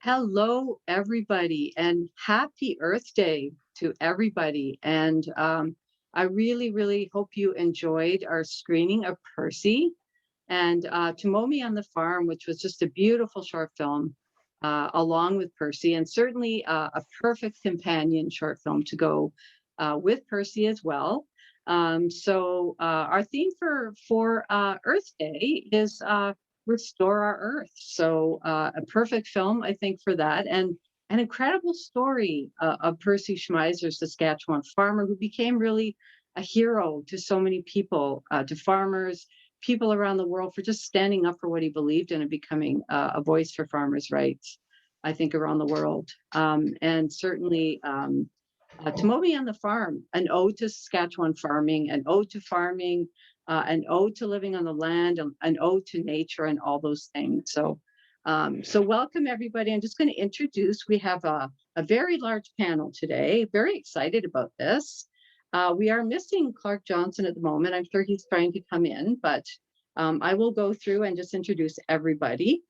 Hello, everybody, and happy Earth Day to everybody. And I really, really hope you enjoyed our screening of Percy and Tomomi on the Farm, which was just a beautiful short film along with Percy, and certainly a perfect companion short film to go with Percy as well. Our theme for Earth Day is restore our Earth. So a perfect film, I think, for that, and an incredible story of Percy Schmeiser, Saskatchewan farmer who became really a hero to so many people, to farmers, people around the world, for just standing up for what he believed in and becoming a voice for farmers' rights, I think, around the world. And certainly Tomomi on the Farm, an ode to Saskatchewan farming, an ode to farming, an ode to living on the land, an ode to nature, and all those things. So welcome everybody. I'm just going to introduce, we have a very large panel today, very excited about this. We are missing Clark Johnston at the moment. I'm sure he's trying to come in, but I will go through and just introduce everybody.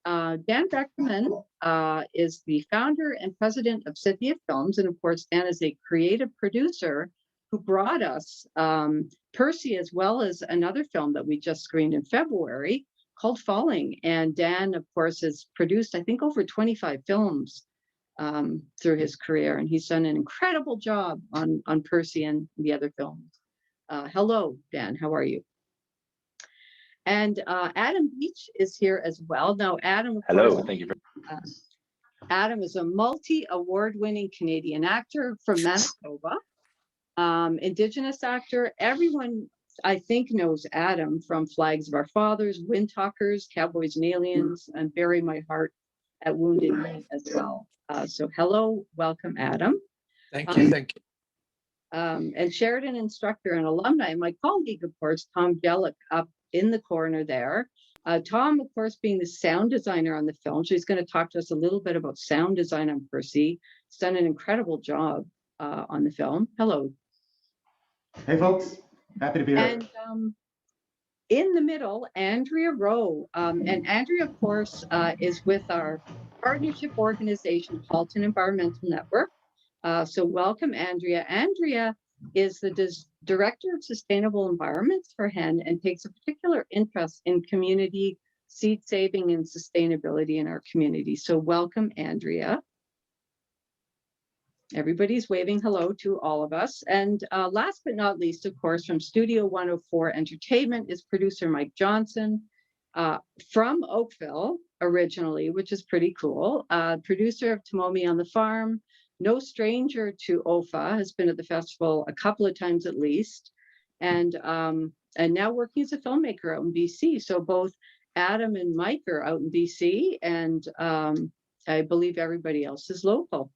Dan Bekerman is the founder and president of Cynthia Films, and of course, Dan is a creative producer who brought us Percy, as well as another film that we just screened in February called Falling. And Dan, of course, has produced, I think, over 25 films through his career, and he's done an incredible job on Percy and the other films. Hello, Dan, how are you? And Adam Beach is here as well. Now, Adam, hello, thank you. Adam is a multi-award-winning Canadian actor from Manitoba, Indigenous actor. Everyone, I think, knows Adam from Flags of Our Fathers, Wind Talkers, Cowboys and Aliens, and Bury My Heart at Wounded Knee as well. So hello, welcome, Adam. Thank you, thank you. And Sheridan instructor and alumni, my colleague, of course, Tom Bjelic, up in the corner there. Tom, of course, being the sound designer on the film, so he's going to talk to us a little bit about sound design on Percy. He's done an incredible job on the film. Hello. Hey, folks. Happy to be here. And in the middle, Andrea Rowe. And Andrea, of course, is with our partnership organization, Halton Environmental Network. So welcome, Andrea. Andrea is the Director of Sustainable Environments for HEN and takes a particular interest in community seed saving and sustainability in our community. So welcome, Andrea. Everybody's waving hello to all of us. And last but not least, of course, from Studio 104 Entertainment is producer Mike Johnston from Oakville originally, which is pretty cool. Producer of Tomomi on the Farm, no stranger to OFFA, has been at the festival a couple of times at least, and now working as a filmmaker out in BC. So both Adam and Mike are out in BC, and I believe everybody else is local.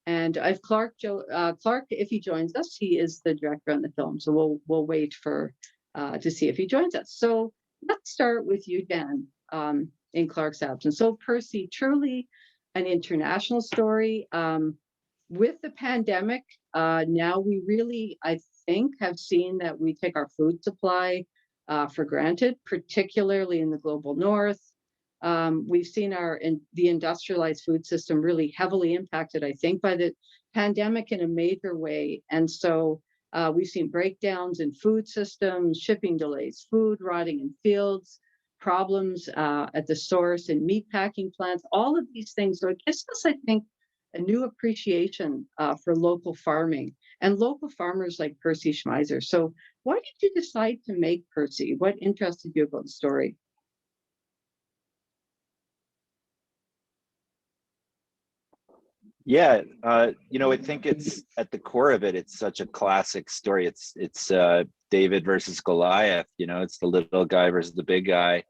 And I've Clark, if he joins us, he is the director on the film. So we'll wait for to see if he joins us. So let's start with you, Dan, in Clark's absence. So Percy, truly an international story. With the pandemic, now we really, I think, have seen that we take our food supply for granted, particularly in the global north. We've seen the industrialized food system really heavily impacted, I think, by the pandemic in a major way. And so we've seen breakdowns in food systems, shipping delays, food rotting in fields, problems at the source in meat packing plants, all of these things. So it gives us, I think, a new appreciation for local farming and local farmers like Percy Schmeiser. So why did you decide to make Percy? What interested you about the story? Yeah, I think it's at the core of it. It's such a classic story. It's David versus Goliath. It's the little guy versus the big guy,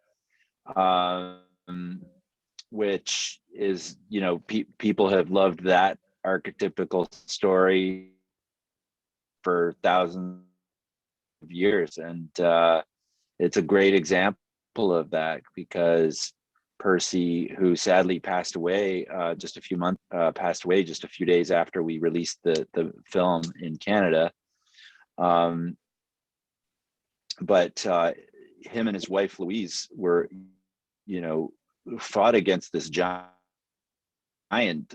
which is people have loved that archetypical story for thousands of years, and it's a great example of that because Percy, who sadly passed away just a few days after we released the film in Canada. But him and his wife Louise were, fought against this giant giant,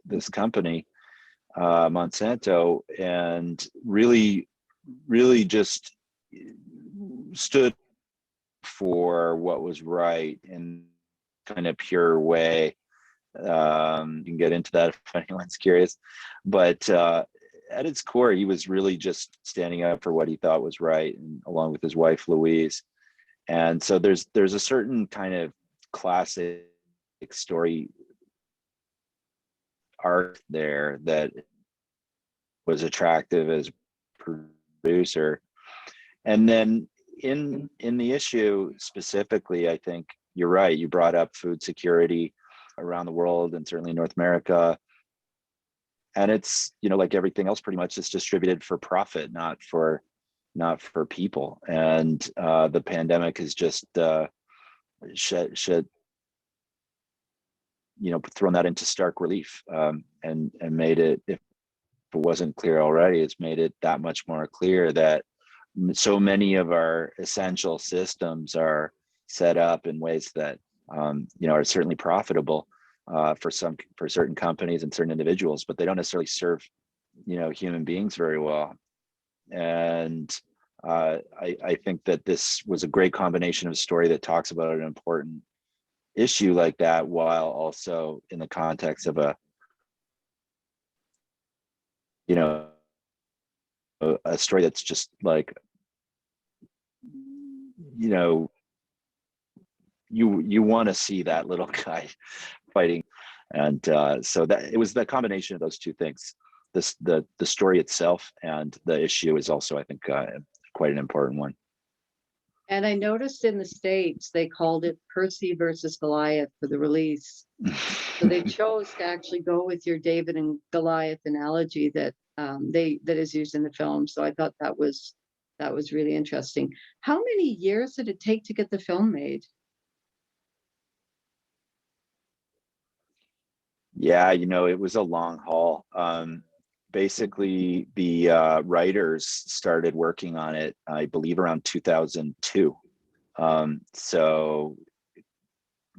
this company, Monsanto, and really just stood for what was right in kind of pure way. You can get into that if anyone's curious, but at its core, he was really just standing up for what he thought was right, and along with his wife Louise. And so there's a certain kind of classic story arc there that was attractive as producer. And then in the issue specifically, I think you're right. You brought up food security around the world, and certainly North America. And it's, like everything else, pretty much it's distributed for profit, not for people. And the pandemic has just shed thrown that into stark relief, and made it, if it wasn't clear already, it's made it that much more clear that so many of our essential systems are set up in ways that are certainly profitable for certain companies and certain individuals, but they don't necessarily serve human beings very well. And I think that this was a great combination of a story that talks about an important issue like that, while also in the context of a story that's just like, you want to see that little guy fighting. And so that it was the combination of those two things. The story itself and the issue is also, I think, quite an important one. And I noticed in the States, they called it Percy versus Goliath for the release. So they chose to actually go with your David and Goliath analogy that that is used in the film. So I thought that was really interesting. How many years did it take to get the film made? Yeah, it was a long haul. Basically, the writers started working on it, I believe, around 2002. So,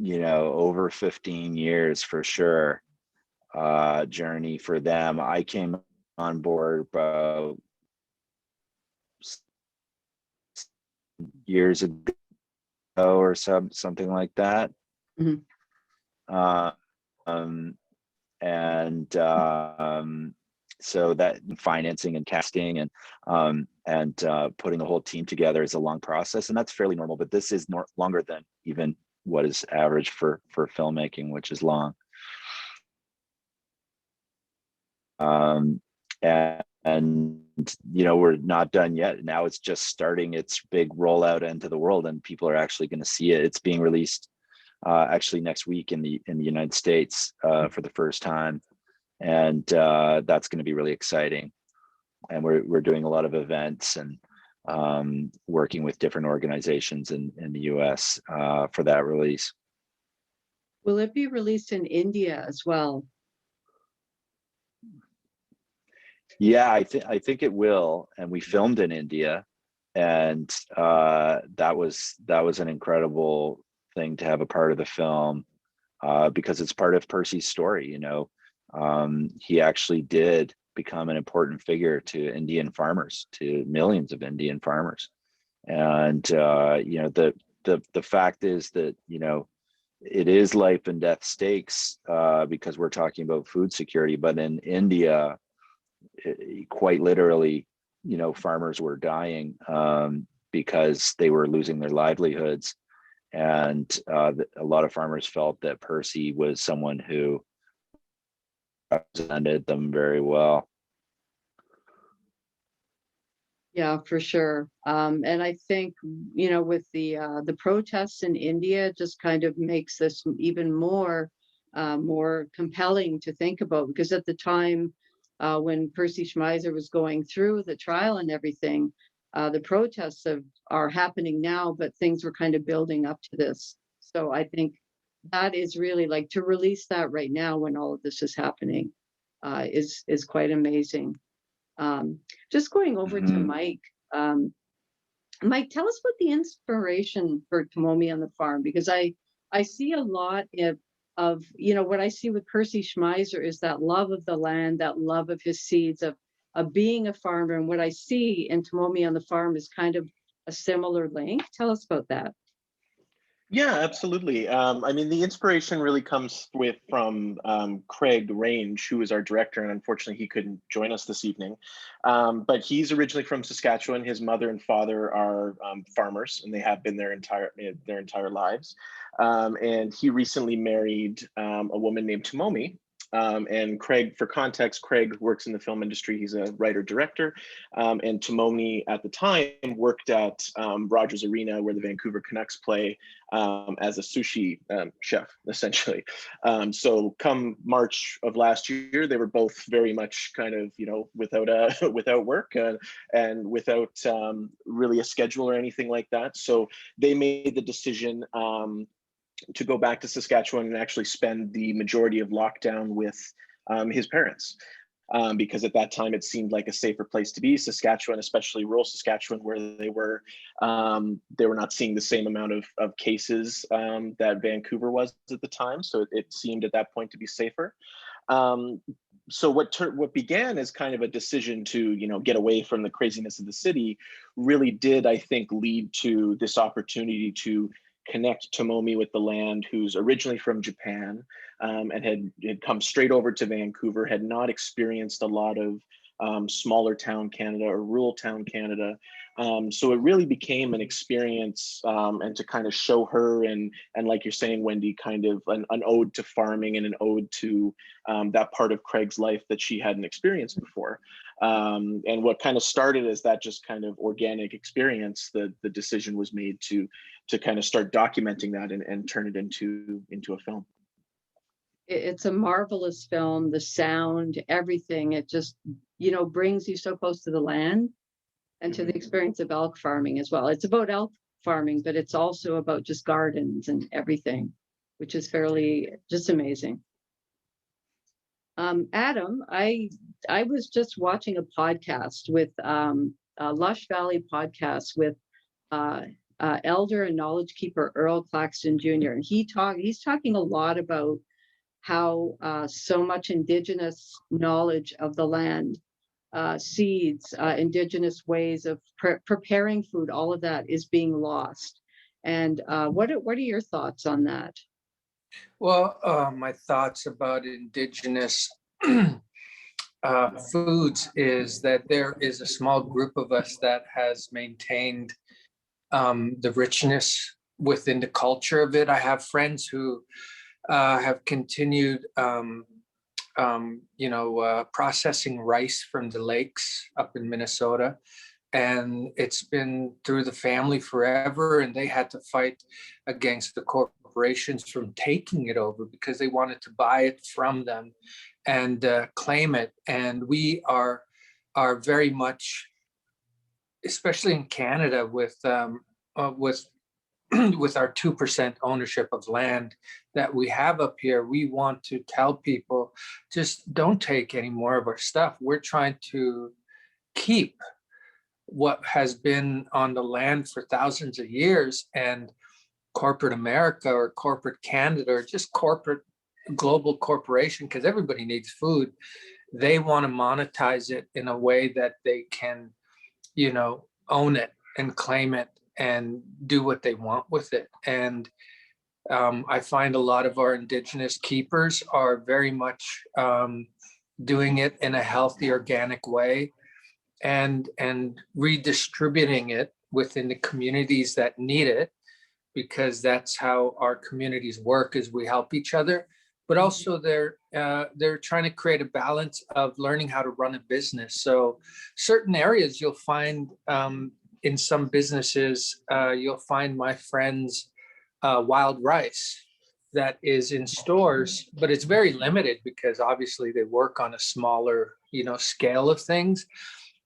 over 15 years for sure, journey for them. I came on board about years ago or something like that. Mm-hmm. So that financing and casting and putting the whole team together is a long process, and that's fairly normal. But this is longer than even what is average for filmmaking, which is long. And we're not done yet. Now it's just starting its big rollout into the world, and people are actually going to see it. It's being released actually next week in the United States for the first time, and that's going to be really exciting. And we're doing a lot of events and working with different organizations in the US for that release. Will it be released in India as well? Yeah, I think it will. And we filmed in India, and that was an incredible thing to have a part of the film, because it's part of Percy's story. He actually did become an important figure to Indian farmers, to millions of Indian farmers. And the fact is that it is life and death stakes, because we're talking about food security. But in India, quite literally, farmers were dying because they were losing their livelihoods. And a lot of farmers felt that Percy was someone who represented them very well. Yeah, for sure. And I think, with the protests in India, just kind of makes this even more compelling to think about, because at the time when Percy Schmeiser was going through the trial and everything, the protests are happening now, but things were kind of building up to this. So I think that is really, like, to release that right now when all of this is happening is quite amazing. Just going over to Mike. Mike, tell us about the inspiration for Tomomi on the Farm, because I see a lot what I see with Percy Schmeiser is that love of the land, that love of his seeds, of being a farmer. And what I see in Tomomi on the farm is kind of a similar link. Tell us about that. Yeah, absolutely. I mean, the inspiration really comes from Craig Range, who is our director, and unfortunately he couldn't join us this evening. But he's originally from Saskatchewan. His mother and father are farmers, and they have been their entire lives. And he recently married a woman named Tomomi. And Craig, for context, Craig works in the film industry. He's a writer-director. And Tomomi at the time worked at Rogers Arena, where the Vancouver Canucks play, as a sushi chef, essentially. So come March of last year, they were both very much kind of, without work and without really a schedule or anything like that. So they made the decision to go back to Saskatchewan and actually spend the majority of lockdown with his parents. Because at that time it seemed like a safer place to be. Saskatchewan, especially rural Saskatchewan, where they were not seeing the same amount of cases that Vancouver was at the time. So it seemed at that point to be safer. So what began as kind of a decision to get away from the craziness of the city really did, I think, lead to this opportunity to connect Tomomi with the land, who's originally from Japan, and had come straight over to Vancouver, had not experienced a lot of smaller town Canada or rural town Canada. So it really became an experience, and to kind of show her and like you're saying, Wendy, kind of an ode to farming and an ode to that part of Craig's life that she hadn't experienced before. And what kind of started as that just kind of organic experience, the decision was made to kind of start documenting that and turn it into a film. It's a marvelous film. The sound, everything, it just brings you so close to the land and to the experience of elk farming as well. It's about elk farming, but it's also about just gardens and everything, which is fairly just amazing. Adam, I was just watching a podcast with Lush Valley podcast with elder and knowledge keeper Earl Claxton Jr. And he's talking a lot about how so much Indigenous knowledge of the land, seeds, Indigenous ways of preparing food, all of that is being lost. And what are your thoughts on that? Well, my thoughts about Indigenous foods is that there is a small group of us that has maintained the richness within the culture of it. I have friends who have continued, processing rice from the lakes up in Minnesota. And it's been through the family forever, and they had to fight against the corporations from taking it over because they wanted to buy it from them and claim it. And we are very much, especially in Canada, with with our 2% ownership of land that we have up here, we want to tell people, just don't take any more of our stuff. We're trying to keep what has been on the land for thousands of years, and corporate America or corporate Canada or just corporate global corporation, because everybody needs food, they want to monetize it in a way that they can, own it and claim it and do what they want with it. And I find a lot of our Indigenous keepers are very much doing it in a healthy, organic way and redistributing it within the communities that need it, because that's how our communities work, is we help each other. But also they're trying to create a balance of learning how to run a business. So certain areas you'll find in some businesses, you'll find my friends' wild rice that is in stores, but it's very limited because obviously they work on a smaller, scale of things.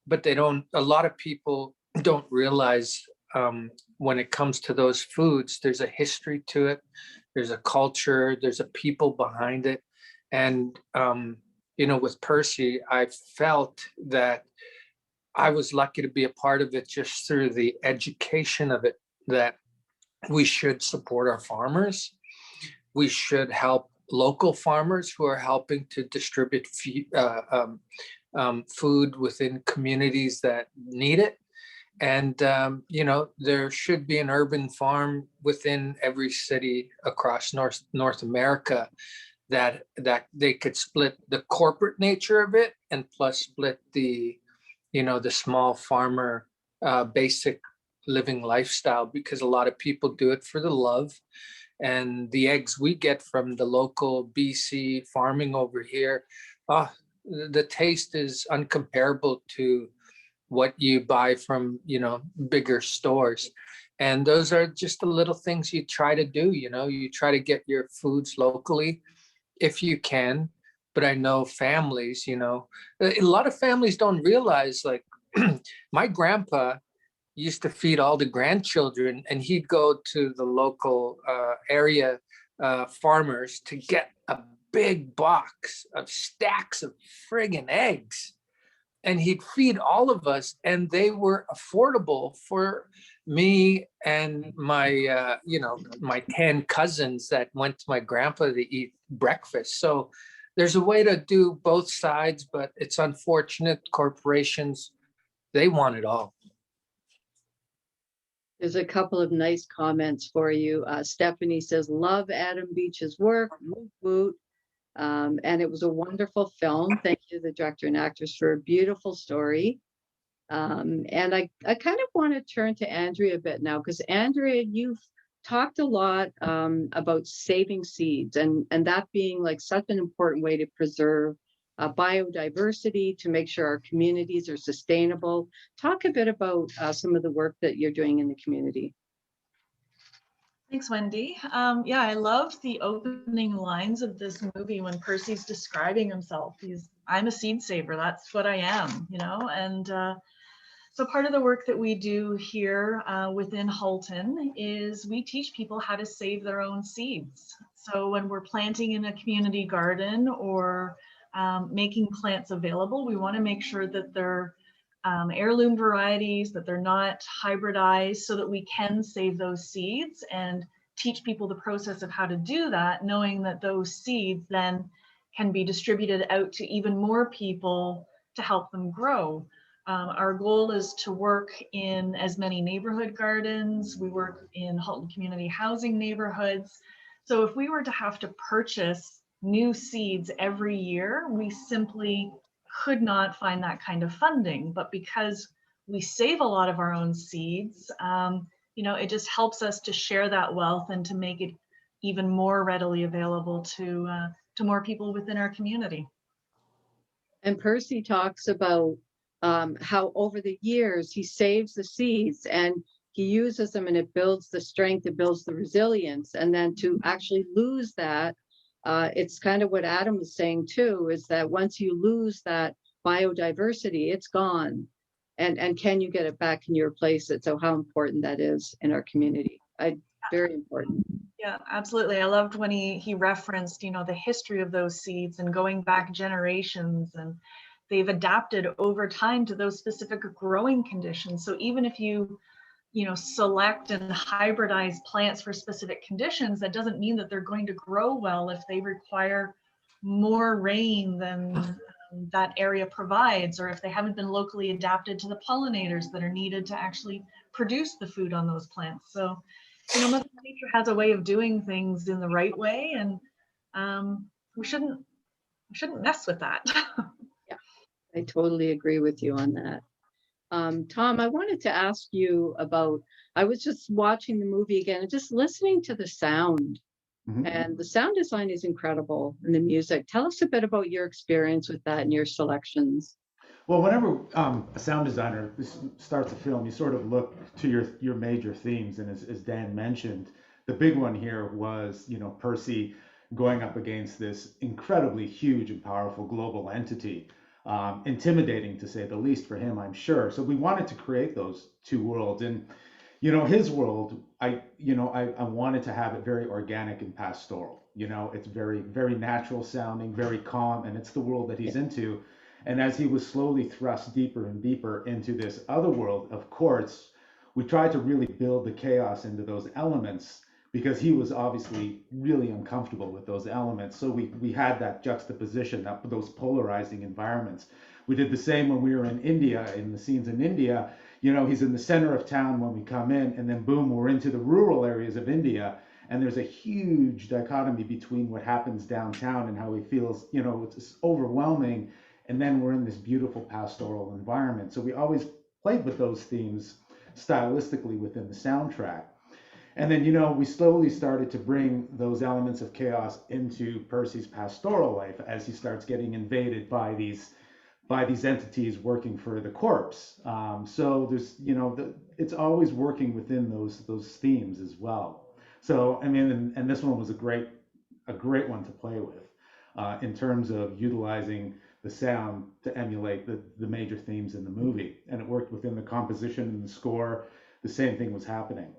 But a lot of people don't realize when it comes to those foods, there's a history to it. There's a culture, there's a people behind it. And, with Percy, I felt that I was lucky to be a part of it just through the education of it, that we should support our farmers. We should help local farmers who are helping to distribute food within communities that need it. And, there should be an urban farm within every city across North America that they could split the corporate nature of it and plus split the small farmer basic living lifestyle, because a lot of people do it for the love. And the eggs we get from the local BC farming over here, the taste is uncomparable to what you buy from, bigger stores. And those are just the little things you try to do, you try to get your foods locally if you can. But I know families, a lot of families don't realize, like my grandpa used to feed all the grandchildren, and he'd go to the local area farmers to get a big box of stacks of friggin' eggs. And he'd feed all of us, and they were affordable for me and my, my 10 cousins that went to my grandpa to eat breakfast. So there's a way to do both sides, but it's unfortunate corporations, they want it all. There's a couple of nice comments for you. Stephanie says, love Adam Beach's work. Woot woot. And it was a wonderful film. Thank you, the director and actors, for a beautiful story. And I kind of want to turn to Andrea a bit now, because Andrea, you've talked a lot about saving seeds and that being like such an important way to preserve biodiversity, to make sure our communities are sustainable. Talk a bit about some of the work that you're doing in the community. Thanks, Wendy. Yeah, I loved the opening lines of this movie when Percy's describing himself. I'm a seed saver, that's what I am, and so part of the work that we do here within Halton is we teach people how to save their own seeds. So when we're planting in a community garden or making plants available, we want to make sure that they're heirloom varieties, that they're not hybridized, so that we can save those seeds and teach people the process of how to do that, knowing that those seeds then can be distributed out to even more people to help them grow. Our goal is to work in as many neighborhood gardens. We work in Halton community housing neighborhoods. So if we were to have to purchase new seeds every year, we simply could not find that kind of funding. But because we save a lot of our own seeds, it just helps us to share that wealth and to make it even more readily available to more people within our community. And Percy talks about how over the years he saves the seeds and he uses them, and it builds the strength, it builds the resilience. And then to actually lose that, it's kind of what Adam was saying too, is that once you lose that biodiversity, it's gone. And can you get it back? Can you replace it? So how important that is in our community. Very important. Yeah, absolutely. I loved when he referenced, the history of those seeds and going back generations, and they've adapted over time to those specific growing conditions. So even if you select and hybridize plants for specific conditions, that doesn't mean that they're going to grow well if they require more rain than that area provides, or if they haven't been locally adapted to the pollinators that are needed to actually produce the food on those plants. So, Mother Nature has a way of doing things in the right way, and we shouldn't mess with that. Yeah, I totally agree with you on that. Tom, I wanted to ask you about, I was just watching the movie again and just listening to the sound. Mm-hmm. And the sound design is incredible, and the music. Tell us a bit about your experience with that and your selections. Well, whenever a sound designer starts a film, you sort of look to your major themes. And as Dan mentioned, the big one here was, Percy going up against this incredibly huge and powerful global entity. Intimidating to say the least for him, I'm sure. So we wanted to create those two worlds, and his world, I wanted to have it very organic and pastoral. It's very, very natural sounding, very calm, and it's the world that he's into. And as he was slowly thrust deeper and deeper into this other world of courts, we tried to really build the chaos into those elements, because he was obviously really uncomfortable with those elements. So we had that juxtaposition, those polarizing environments. We did the same when we were in India, in the scenes in India. You know, he's in the center of town when we come in, and then boom, we're into the rural areas of India. And there's a huge dichotomy between what happens downtown and how he feels, you know, it's overwhelming. And then we're in this beautiful pastoral environment. So we always played with those themes stylistically within the soundtrack. And then, you know, we slowly started to bring those elements of chaos into Percy's pastoral life as he starts getting invaded by these entities working for the corpse. So there's, you know, it's always working within those themes as well. So I mean, and this one was a great one to play with in terms of utilizing the sound to emulate the major themes in the movie, and it worked within the composition and the score. The same thing was happening.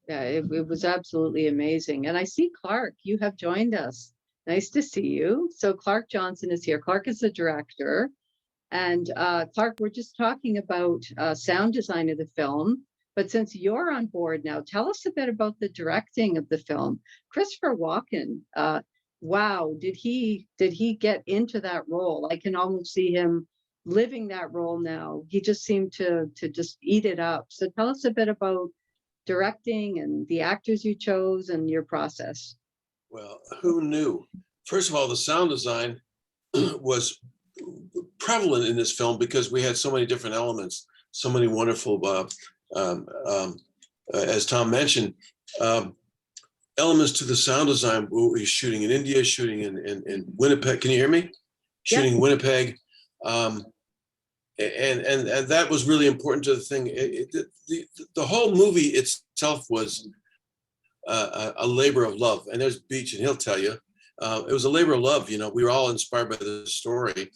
Yeah, it was absolutely amazing. And I see Clark, you have joined us. Nice to see you. So Clark Johnston is here. Clark is the director. And Clark, we're just talking about sound design of the film. But since you're on board now, tell us a bit about the directing of the film. Christopher Walken, wow, did he get into that role? I can almost see him living that role now. He just seemed to just eat it up. So tell us a bit about directing and the actors you chose and your process. Well, who knew? First of all, the sound design was prevalent in this film because we had so many different elements, so many wonderful, as Tom mentioned, elements to the sound design. We were shooting in India, shooting in Winnipeg. Can you hear me? Shooting in Winnipeg. And that was really important to the thing. The whole movie itself was a labor of love. And there's Beach, and he'll tell you, it was a labor of love. You know, we were all inspired by the story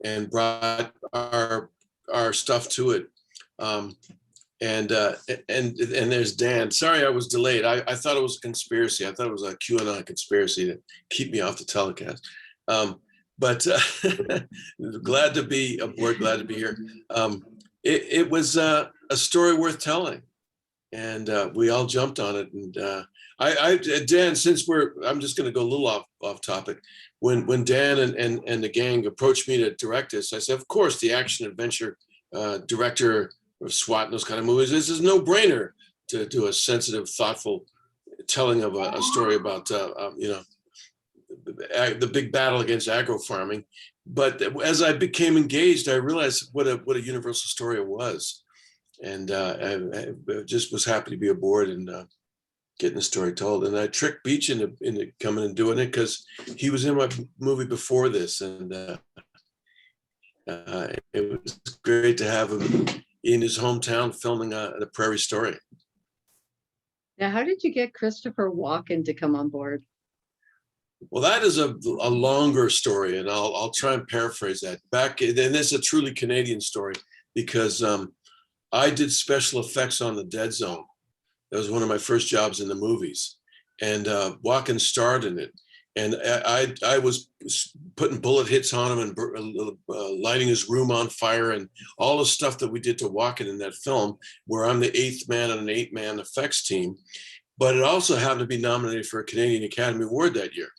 and brought our stuff to it. And there's Dan. Sorry, I was delayed. I thought it was a conspiracy. I thought it was a QAnon conspiracy to keep me off the telecast. But glad to be aboard, glad to be here. It was a story worth telling, and we all jumped on it. And Dan, since I'm just going to go a little off topic. When Dan and the gang approached me to direct this, I said, of course, the action adventure director of SWAT and those kind of movies, this is no brainer to do a sensitive, thoughtful telling of a story about you know, the big battle against agro farming. But as I became engaged, I realized what a universal story it was, and I just was happy to be aboard and getting the story told. And I tricked Beach into coming and doing it because he was in my movie before this, and it was great to have him in his hometown filming the Prairie Story. Now, how did you get Christopher Walken to come on board? Well, that is a longer story, and I'll try and paraphrase that. And it's a truly Canadian story because I did special effects on The Dead Zone. That was one of my first jobs in the movies, and Walken starred in it. And I was putting bullet hits on him and lighting his room on fire and all the stuff that we did to Walken in that film, where I'm the 8th man on an 8-man effects team. But it also happened to be nominated for a Canadian Academy Award that year.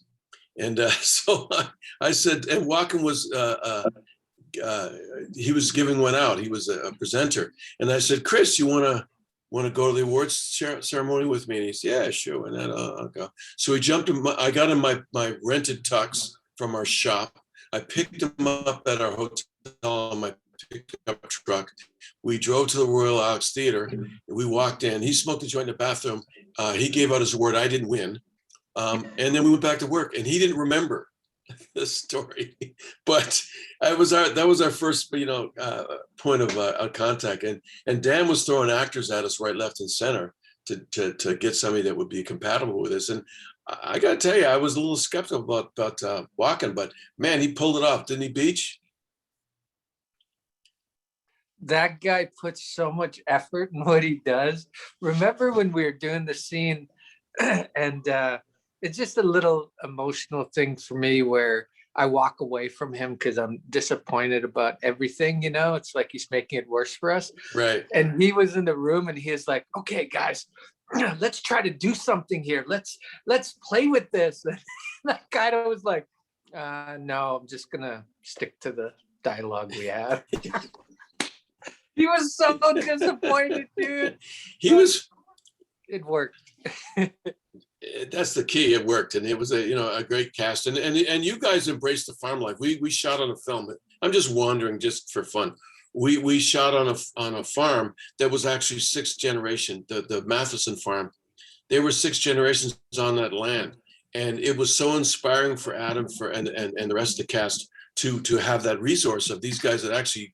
And so I said, and Walken was, he was giving one out. He was a presenter. And I said, Chris, you want to go to the awards ceremony with me? And he said, yeah, sure. Why not? I'll go. So he jumped in. I got in my rented tux from our shop. I picked him up at our hotel on my pickup truck. We drove to the Royal Alex Theater. And we walked in. He smoked a joint in the bathroom. He gave out his award. I didn't win. And then we went back to work, and he didn't remember the story, but that was our first, point of contact. And Dan was throwing actors at us right, left, and center to get somebody that would be compatible with us. And I got to tell you, I was a little skeptical about Walken, but man, he pulled it off, didn't he, Beach? That guy puts so much effort in what he does. Remember when we were doing the scene, and it's just a little emotional thing for me where I walk away from him because I'm disappointed about everything, it's like he's making it worse for us. Right. And he was in the room and he was like, okay, guys, let's try to do something here. Let's play with this. And that kind of was like, no, I'm just gonna stick to the dialogue we have. He was so disappointed, dude. It worked. That's the key. It worked, and it was a great cast, and you guys embraced the farm life. We shot on a film. I'm just wandering, just for fun. We shot on a farm that was actually 6th generation, the Matheson farm. There were 6 generations on that land, and it was so inspiring for Adam and the rest of the cast to have that resource of these guys that actually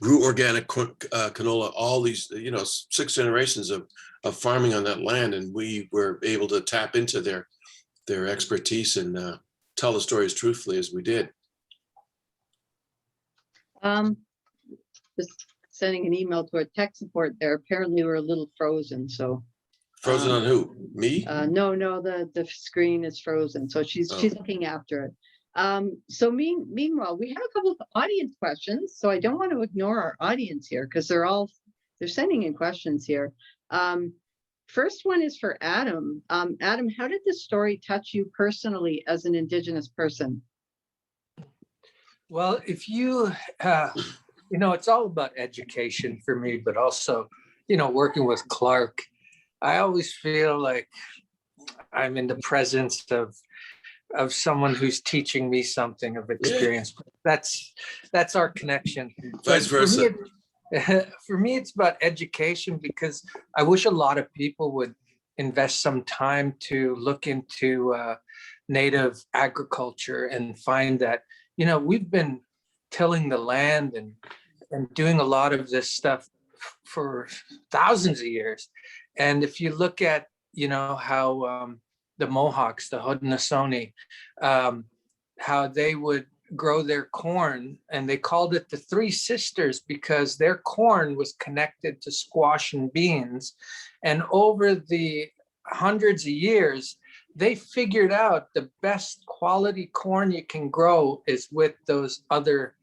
grew organic canola, all these 6 generations of farming on that land, and we were able to tap into their expertise and tell the stories truthfully as we did. Just sending an email to our tech support there. Apparently we're a little frozen, so. Frozen on who? Me? No, the screen is frozen, so she's looking after it. So meanwhile, we have a couple of audience questions, so I don't want to ignore our audience here because they're sending in questions here. First one is for Adam. Adam, how did this story touch you personally as an Indigenous person? Well, if you, it's all about education for me, but also, working with Clark, I always feel like I'm in the presence of someone who's teaching me something of experience. That's our connection. Vice versa. For me, it's about education, because I wish a lot of people would invest some time to look into native agriculture and find that, we've been tilling the land and doing a lot of this stuff for thousands of years. And if you look at, how the Mohawks, the Haudenosaunee, how they would grow their corn, and they called it the Three Sisters because their corn was connected to squash and beans. And over the hundreds of years, they figured out the best quality corn you can grow is with those other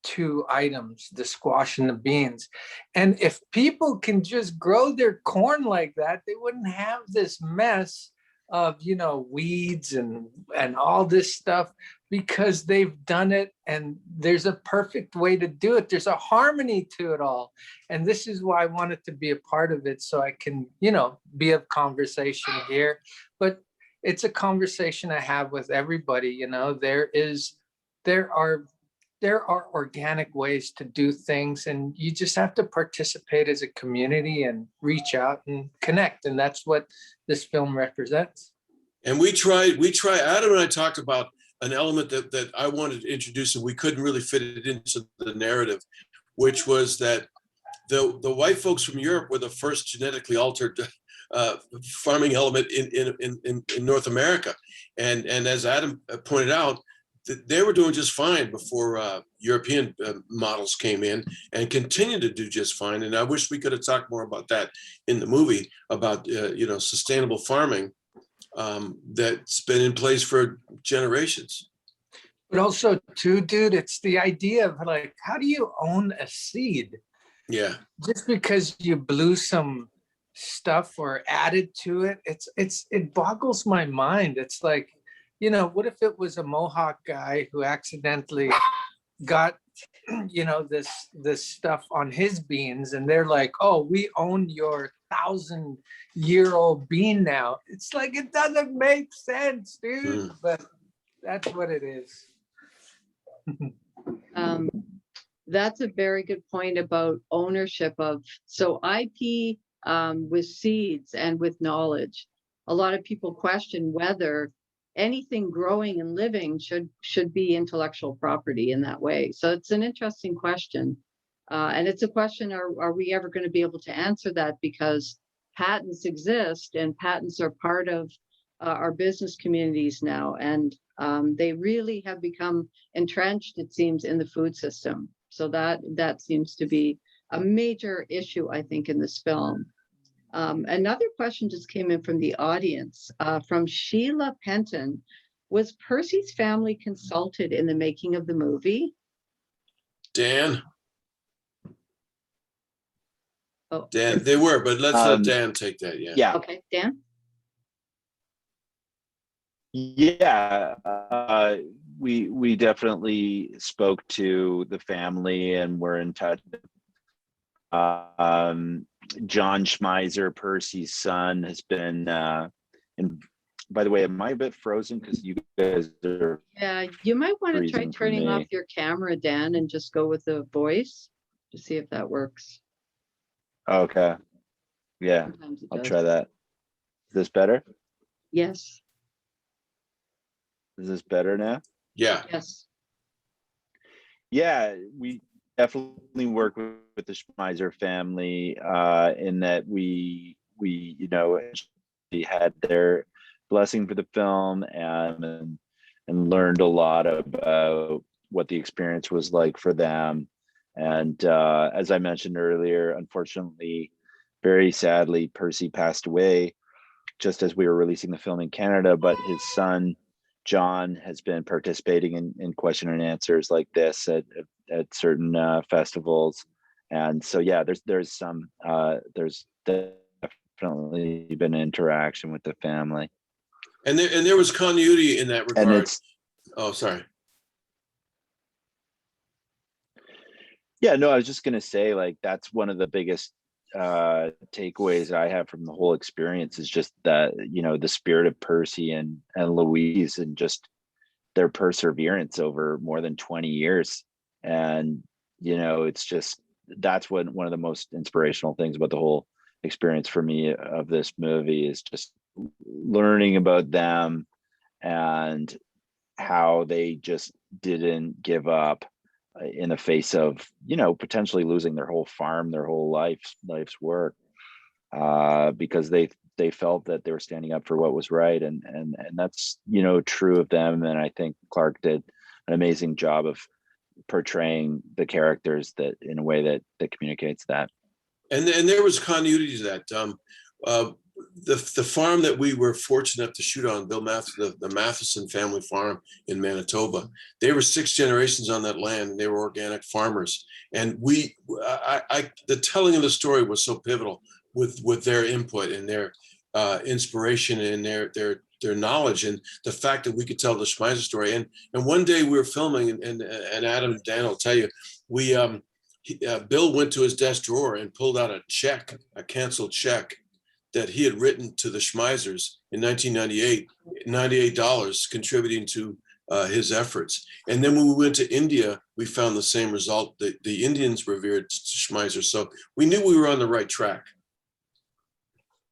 2 items, the squash and the beans. And if people can just grow their corn like that, they wouldn't have this mess of, weeds and all this stuff, because they've done it, and there's a perfect way to do it. There's a harmony to it all. And this is why I wanted to be a part of it, so I can, be of conversation here. But it's a conversation I have with everybody. There are organic ways to do things, and you just have to participate as a community and reach out and connect. And that's what this film represents. And we try, Adam and I talked about an element that I wanted to introduce, and we couldn't really fit it into the narrative, which was that the white folks from Europe were the first genetically altered farming element in North America. And as Adam pointed out, they were doing just fine before European models came in, and continue to do just fine. And I wish we could have talked more about that in the movie, about sustainable farming that's been in place for generations. But also too, dude, it's the idea of like, how do you own a seed? Yeah. Just because you blew some stuff or added to it, it boggles my mind. It's like, what if it was a Mohawk guy who accidentally got, this stuff on his beans, and they're like, oh, we own your 1,000-year-old bean now. It's like, it doesn't make sense, dude. But that's what it is. That's a very good point about ownership of, so IP with seeds and with knowledge. A lot of people question whether anything growing and living should be intellectual property in that way. So it's an interesting question. And it's a question, are we ever going to be able to answer that? Because patents exist, and patents are part of our business communities now. And they really have become entrenched, it seems, in the food system. So that seems to be a major issue, I think, in this film. Another question just came in from the audience, from Sheila Penton. Was Percy's family consulted in the making of the movie? Dan? Oh, Dan, they were, but let's let Um, Dan take that. Yeah. Yeah, okay, Dan? yeah. We definitely spoke to the family and we're in touch. Um, John Schmeiser, Percy's son, has been. And by the way, am I a bit frozen because you guys are Yeah, you might want to try freezing for turning off me? your camera, Dan, and just go with the voice to see if that works. Okay, yeah, Sometimes it I'll does. try that. Is this better? Yes, Is this better now? Yeah. yes. Yeah, we definitely work with the Schmeiser family in that we we had their blessing for the film and learned a lot about what the experience was like for them. And as I mentioned earlier, unfortunately, very sadly, Percy passed away just as we were releasing the film in Canada, but his son John has been participating in question and answers like this at certain festivals, and so yeah, there's definitely been interaction with the family, And there was continuity in that and regard. it's Oh, sorry. yeah, no, I was just gonna say like that's one of the biggest takeaways I have from the whole experience is just that the spirit of Percy and Louise and just their perseverance over more than 20 years. And it's just that's one of the most inspirational things about the whole experience for me of this movie is just learning about them and how they just didn't give up in the face of potentially losing their whole farm, their whole life's work, because they felt that they were standing up for what was right, and that's true of them. And I think Clark did an amazing job of portraying the characters that in a way that communicates that. And there was continuity to that. The farm that we were fortunate enough to shoot on, the Matheson family farm in Manitoba, they were 6 generations on that land, and they were organic farmers. And the telling of the story was so pivotal with their input and their inspiration and their knowledge, and the fact that we could tell the Schmeiser story. And one day we were filming, and Adam and Dan will tell you, Bill went to his desk drawer and pulled out a canceled check that he had written to the Schmeisers in 1998, $98, contributing to his efforts. And then when we went to India, we found the same result. The Indians revered Schmeiser. So we knew we were on the right track.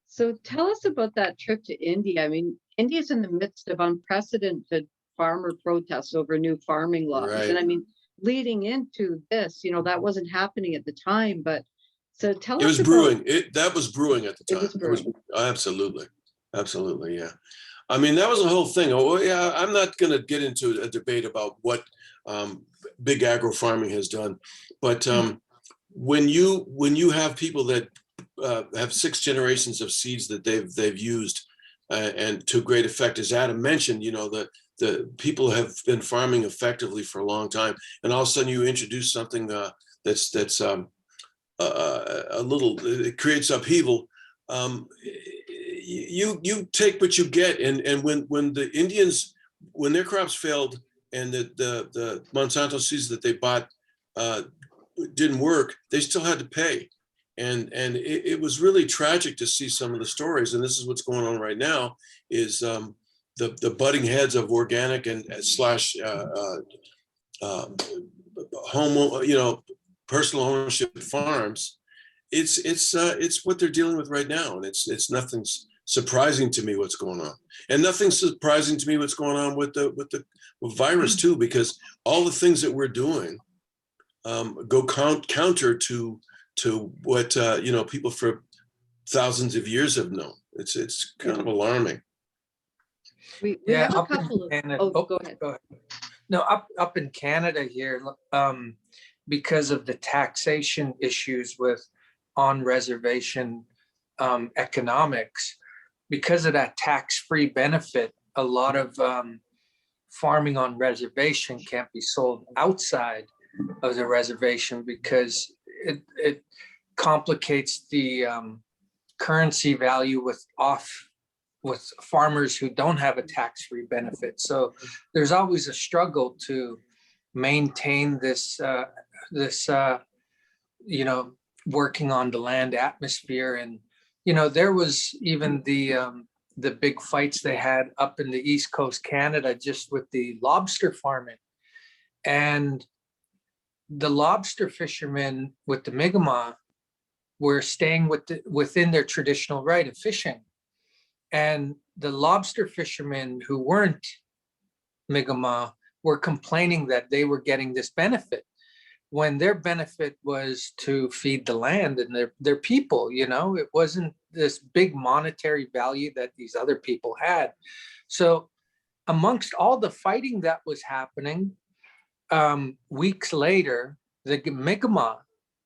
So tell us about that trip to India. I mean, India's in the midst of unprecedented farmer protests over new farming laws. Right. And I mean, leading into this, that wasn't happening at the time, but so tell us. It was brewing. That was brewing at the time. It was brewing. Absolutely. Yeah. I mean, that was the whole thing. Oh yeah, I'm not going to get into a debate about what big agro farming has done, but when you have people that have 6 generations of seeds that they've used and to great effect, as Adam mentioned, the people have been farming effectively for a long time, and all of a sudden you introduce something that's a little, it creates upheaval. You take what you get, and when the Indians, when their crops failed and the Monsanto seeds that they bought didn't work, they still had to pay. And it was really tragic to see some of the stories, and this is what's going on right now, is the butting heads of organic and slash home, personal ownership farms. It's what they're dealing with right now, and it's nothing's surprising to me what's going on, and nothing's surprising to me what's going on with the virus too, because all the things that we're doing go counter to what people for thousands of years have known. It's kind of alarming. We Yeah, have a up in couple of. Canada. Oh, go ahead. No, up in Canada here, because of the taxation issues with on-reservation economics, because of that tax-free benefit, a lot of farming on reservation can't be sold outside of the reservation because complicates the currency value with farmers who don't have a tax-free benefit. So there's always a struggle to maintain this, you know, working on the land atmosphere. And, you know, there was even the big fights they had up in the East Coast Canada just with the lobster farming. And the lobster fishermen with the Mi'kmaq were staying within their traditional right of fishing. And the lobster fishermen who weren't Mi'kmaq were complaining that they were getting this benefit when their benefit was to feed the land and their people. You know, it wasn't this big monetary value that these other people had. So amongst all the fighting that was happening, weeks later, the Mi'kmaq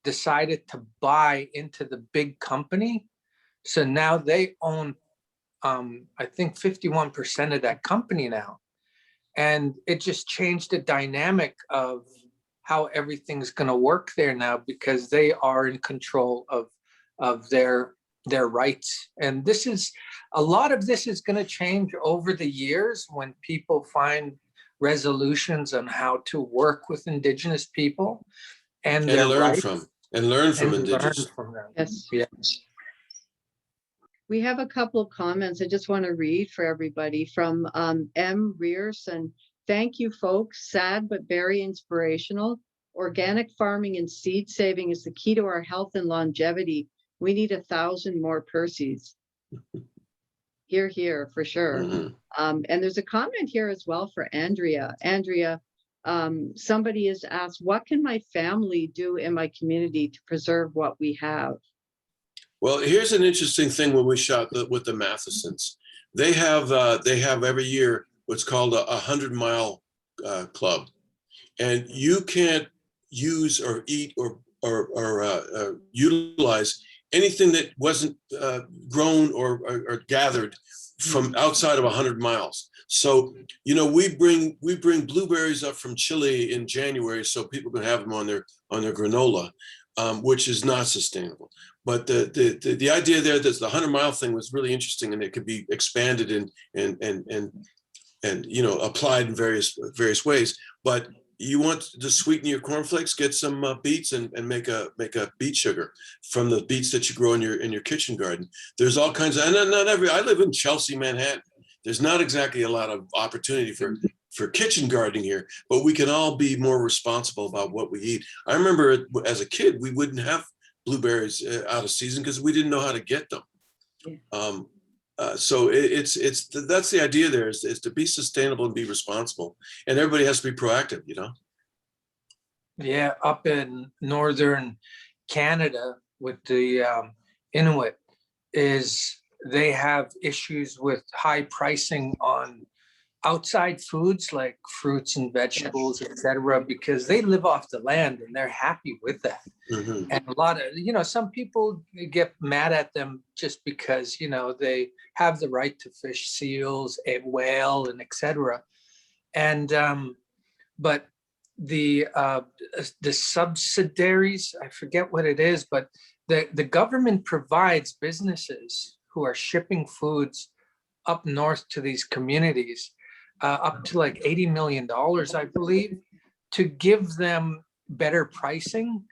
decided to buy into the big company. So now they own, I think 51% of that company now. And it just changed the dynamic of how everything's going to work there now, because they are in control of their rights. And this is, a lot of this is going to change over the years when people find resolutions on how to work with Indigenous people and learn from Indigenous. From them. Yes. Yes. We have a couple of comments I just want to read for everybody from M. Rearson. Thank you, folks. Sad, but very inspirational. Organic farming and seed saving is the key to our health and longevity. We need 1,000 more Percys. Hear, hear, for sure. Mm-hmm. And there's a comment here as well for Andrea. Andrea, somebody has asked, what can my family do in my community to preserve what we have? Well, here's an interesting thing when we shot with the Mathesons. They have every year what's called a 100-mile club, and you can't use or eat or utilize anything that wasn't grown or gathered from outside of 100 miles. So, you know, we bring blueberries up from Chile in January so people can have them on their granola, which is not sustainable. But the idea there that the 100-mile thing was really interesting, and it could be expanded and you know, applied in various ways. But you want to sweeten your cornflakes, get some beets and make a beet sugar from the beets that you grow in your kitchen garden. There's all kinds of, and I live in Chelsea, Manhattan. There's not exactly a lot of opportunity for kitchen gardening here, but we can all be more responsible about what we eat. I remember as a kid, we wouldn't have blueberries out of season because we didn't know how to get them. So that's the idea there is to be sustainable and be responsible, and everybody has to be proactive, you know? Yeah, up in northern Canada with the Inuit, is they have issues with high pricing on outside foods like fruits and vegetables, etc., because they live off the land and they're happy with that. Mm-hmm. And a lot of, you know, some people get mad at them just because, you know, they have the right to fish seals, a whale, and etc. And but the subsidiaries, I forget what it is, but the government provides businesses who are shipping foods up north to these communities up to like $80 million, I believe, to give them better pricing,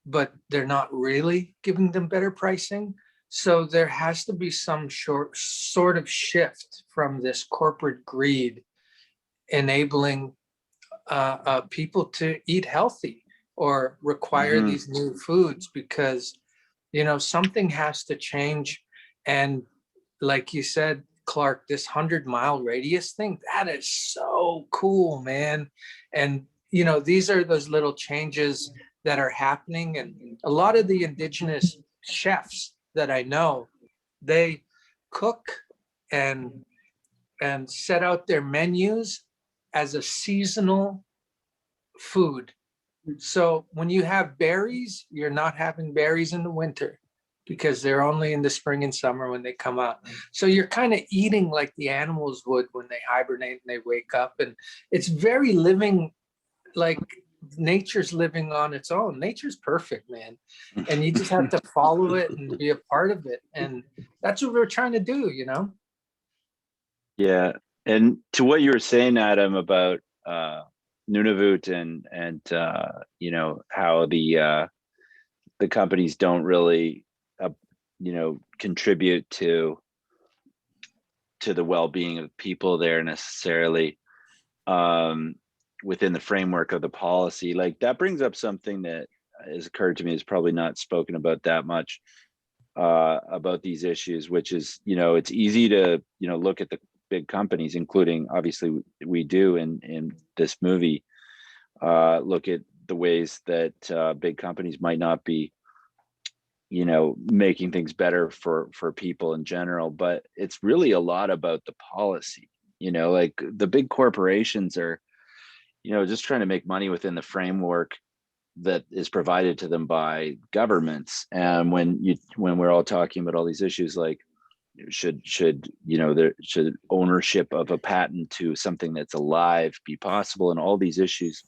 but they're not really giving them better pricing. So there has to be some sort of shift from this corporate greed, enabling people to eat healthy or require these new foods, because, you know, something has to change. And like you said, Clark, this 100-mile radius thing, that is so cool, man. And, you know, these are those little changes that are happening. And a lot of the Indigenous chefs that I know, they cook and set out their menus as a seasonal food. So when you have berries, you're not having berries in the winter, because they're only in the spring and summer when they come out. So you're kind of eating like the animals would when they hibernate and they wake up. And it's very living, like nature's living on its own. Nature's perfect, man. And you just have to follow it and be a part of it. And that's what we're trying to do, you know? Yeah. And to what you were saying, Adam, about Nunavut and you know, how the companies don't really you know, contribute to the well-being of people there necessarily, within the framework of the policy. Like, that brings up something that has occurred to me, is probably not spoken about that much, about these issues, which is, you know, it's easy to, you know, look at the big companies, including obviously we do in this movie, look at the ways that big companies might not be, you know, making things better for people in general, but it's really a lot about the policy. You know, like, the big corporations are, you know, just trying to make money within the framework that is provided to them by governments. And when we're all talking about all these issues, like, should you know, there should ownership of a patent to something that's alive be possible, and all these issues,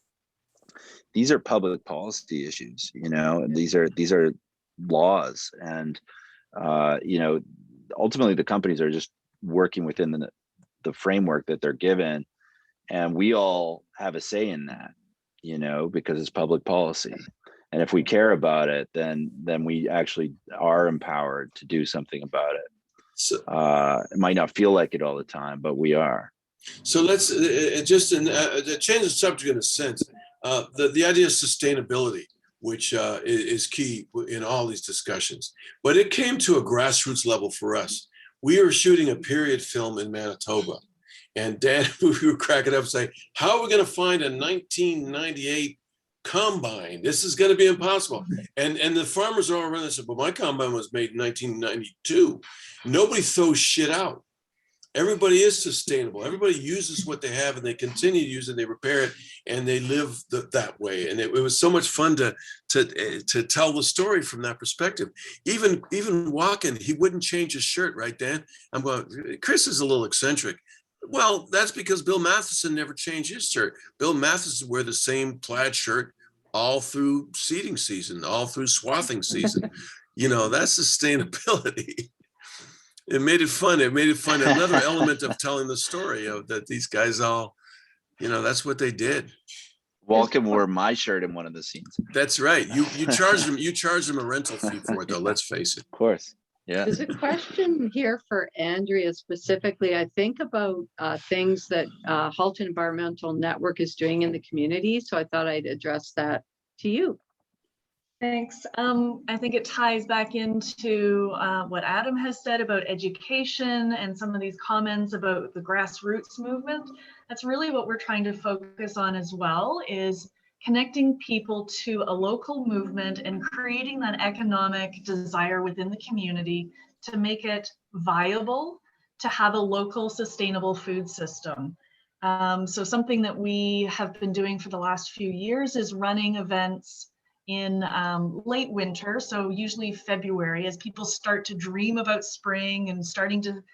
these are public policy issues, you know, and these are laws. And you know, ultimately the companies are just working within the framework that they're given, and we all have a say in that, you know, because it's public policy. And if we care about it, then we actually are empowered to do something about it. So, it might not feel like it all the time, but we are. so let's just change the subject in a sense. The idea of sustainability, which is key in all these discussions, but it came to a grassroots level for us. We were shooting a period film in Manitoba, and Dan, we were cracking up saying, how are we going to find a 1998 combine? This is going to be impossible. And the farmers are all around and said, but my combine was made in 1992. Nobody throws shit out. Everybody is sustainable. Everybody uses what they have, and they continue to use it, they repair it, and they live that way. And it was so much fun to tell the story from that perspective. Even walking, he wouldn't change his shirt, right, Dan? I'm going, Chris is a little eccentric. Well, that's because Bill Matheson never changed his shirt. Bill Matheson wear the same plaid shirt all through seeding season, all through swathing season. You know, that's sustainability. It made it fun. It made it fun. Another element of telling the story of that these guys all, you know, that's what they did. Walken wore my shirt in one of the scenes. That's right. You charged them a rental fee for it, though. Let's face it. Of course. Yeah. There's a question here for Andrea specifically. I think about things that Halton Environmental Network is doing in the community. So I thought I'd address that to you. Thanks. I think it ties back into what Adam has said about education and some of these comments about the grassroots movement. That's really what we're trying to focus on as well, is connecting people to a local movement and creating that economic desire within the community to make it viable to have a local sustainable food system. So something that we have been doing for the last few years is running events in late winter, so usually February, as people start to dream about spring and starting to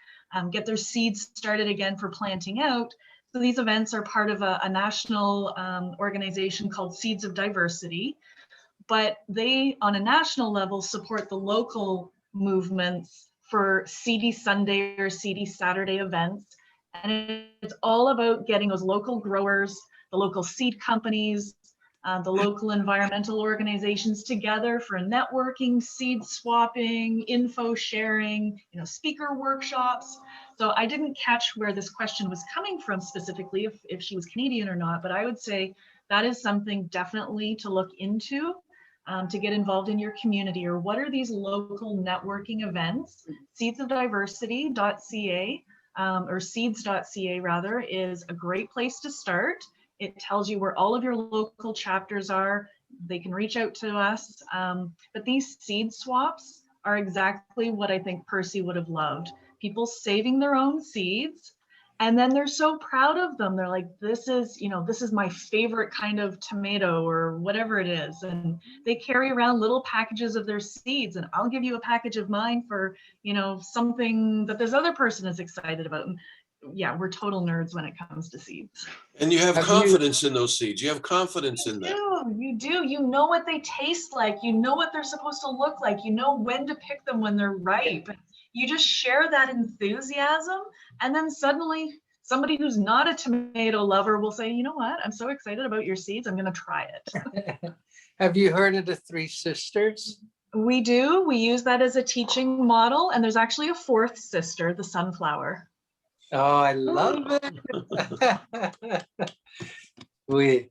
get their seeds started again for planting out. So these events are part of a national organization called Seeds of Diversity, but they, on a national level, support the local movements for Seedy Sunday or Seedy Saturday events. And it's all about getting those local growers, the local seed companies, the local environmental organizations together for networking, seed swapping, info sharing, you know, speaker workshops. So I didn't catch where this question was coming from specifically, if she was Canadian or not, but I would say that is something definitely to look into, to get involved in your community, or what are these local networking events. Seedsofdiversity.ca or seeds.ca rather is a great place to start. It tells you where all of your local chapters are. They can reach out to us. But these seed swaps are exactly what I think Percy would have loved. People saving their own seeds, and then they're so proud of them. They're like, this is, you know, this is my favorite kind of tomato or whatever it is. And they carry around little packages of their seeds, and I'll give you a package of mine for, you know, something that this other person is excited about. And yeah, we're total nerds when it comes to seeds. And you have Have you- confidence in those seeds. You have confidence in them. You do. You know what they taste like. You know what they're supposed to look like. You know when to pick them when they're ripe. You just share that enthusiasm, and then suddenly somebody who's not a tomato lover will say, you know what? I'm so excited about your seeds. I'm going to try it. Have you heard of the Three Sisters? We do. We use that as a teaching model, and there's actually a fourth sister, the sunflower. Oh, I love it. We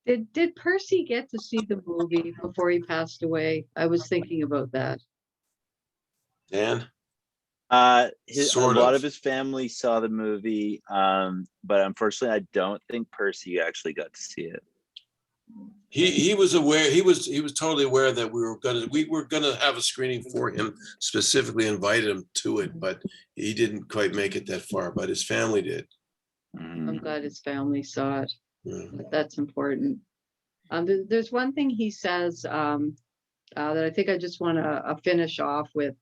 Did Percy get to see the movie before he passed away? I was thinking about that. Dan? A Sort lot of. of his family saw the movie, but unfortunately, I don't think Percy actually got to see it. He was aware, he was totally aware that we were gonna have a screening for him, specifically invited him to it, but he didn't quite make it that far, but his family did. I'm glad his family saw it. Yeah. That's important. There's one thing he says that I think I just want to finish off with.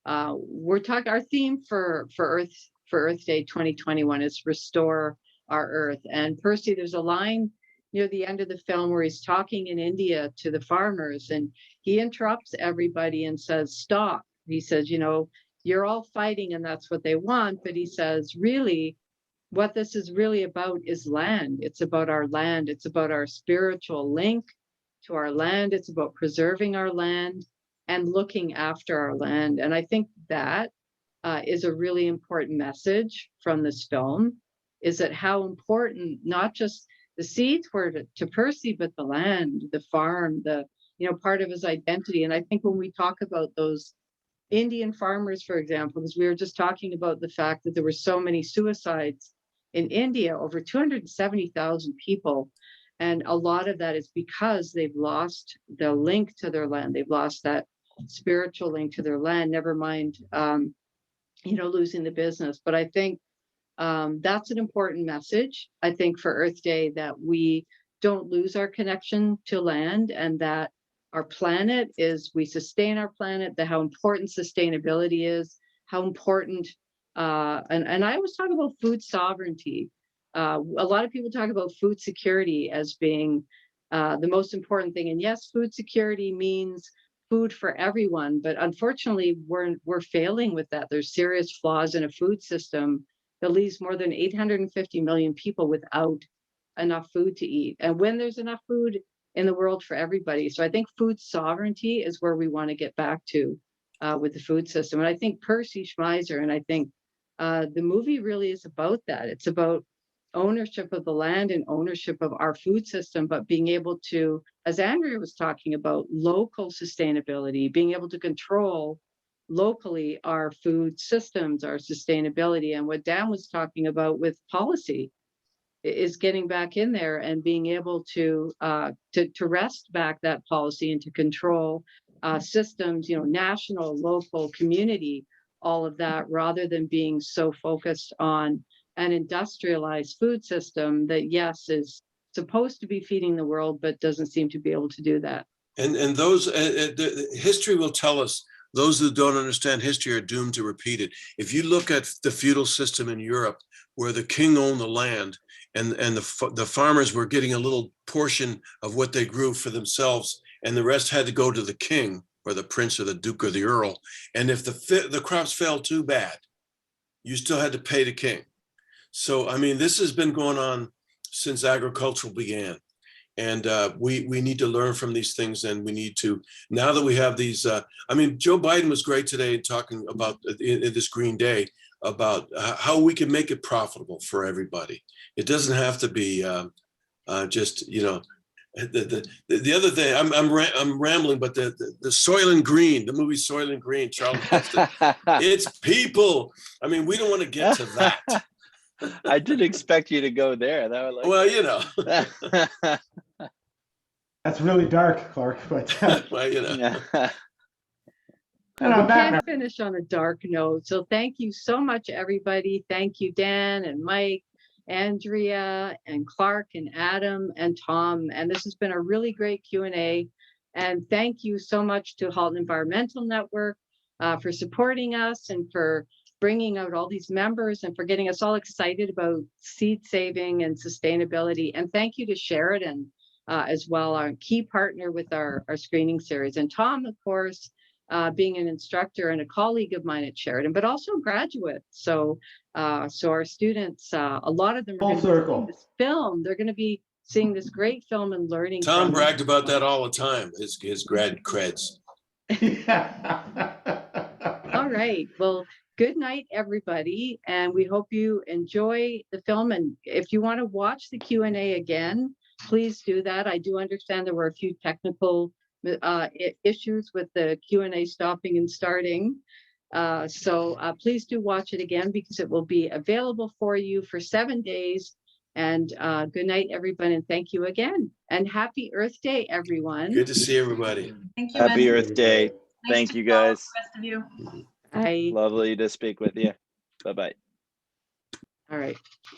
We're talking, our theme for Earth Day 2021 is restore our Earth. And Percy, there's a line near the end of the film where he's talking in India to the farmers, and he interrupts everybody and says, "Stop." He says, "You know, you're all fighting and that's what they want." But he says, really, what this is really about is land. It's about our land. It's about our spiritual link to our land. It's about preserving our land and looking after our land. And I think that is a really important message from this film, is that how important not just the seeds were to Percy, but the land, the farm, part of his identity. And I think when we talk about those Indian farmers, for example, because we were just talking about the fact that there were so many suicides in India, over 270,000 people. And a lot of that is because they've lost the link to their land. They've lost that spiritual link to their land, never mind, losing the business. But I think that's an important message, I think, for Earth Day, that we don't lose our connection to land, and that our planet we sustain our planet, how important sustainability is, how important, and I always talk about food sovereignty. A lot of people talk about food security as being the most important thing. And yes, food security means food for everyone, but unfortunately, we're failing with that. There's serious flaws in a food system that leaves more than 850 million people without enough food to eat. And when there's enough food in the world for everybody. So I think food sovereignty is where we want to get back to with the food system. And I think Percy Schmeiser, and I think the movie really is about that. It's about ownership of the land and ownership of our food system, but being able to, as Andrea was talking about, local sustainability, being able to control locally our food systems, our sustainability. And what Dan was talking about with policy is getting back in there and being able to wrest back that policy and to control systems, national, local, community, all of that, rather than being so focused on an industrialized food system that, yes, is supposed to be feeding the world, but doesn't seem to be able to do that. And those history will tell us, those who don't understand history are doomed to repeat it. If you look at the feudal system in Europe, where the king owned the land and the farmers were getting a little portion of what they grew for themselves, and the rest had to go to the king or the prince or the duke or the earl. And if the crops fell too bad, you still had to pay the king. So, I mean, this has been going on since agriculture began. And we need to learn from these things, and we need to, now that we have these, Joe Biden was great today talking about in this Green Day about how we can make it profitable for everybody. It doesn't have to be just, the other thing, I'm rambling, but the Soylent Green, the movie Soylent Green, Charles Heston, it's people. I mean, we don't want to get to that. I didn't expect you to go there. That was Well, That's really dark, Clark, but well, and We on that can't finish on a dark note. So thank you so much, everybody. Thank you, Dan and Mike, Andrea and Clark and Adam and Tom. And this has been a really great Q&A. And thank you so much to Halton Environmental Network for supporting us and for bringing out all these members and for getting us all excited about seed saving and sustainability. And thank you to Sheridan as well, our key partner with our screening series. And Tom, of course, being an instructor and a colleague of mine at Sheridan, but also graduate. So our students, a lot of them are going to be seeing this film. They're going to be seeing this great film and learning. Tom bragged about that all the time, his grad creds. All right. Well, good night, everybody. And we hope you enjoy the film. And if you want to watch the Q&A again, please do that. I do understand there were a few technical issues with the Q&A stopping and starting. So please do watch it again because it will be available for you for 7 days. And good night, everyone. And thank you again. And happy Earth Day, everyone. Good to see everybody. Thank you. Happy Wendy. Earth Day. Nice Thank to you, meet all guys. the rest of you. Bye. Lovely to speak with you. Bye-bye. All right.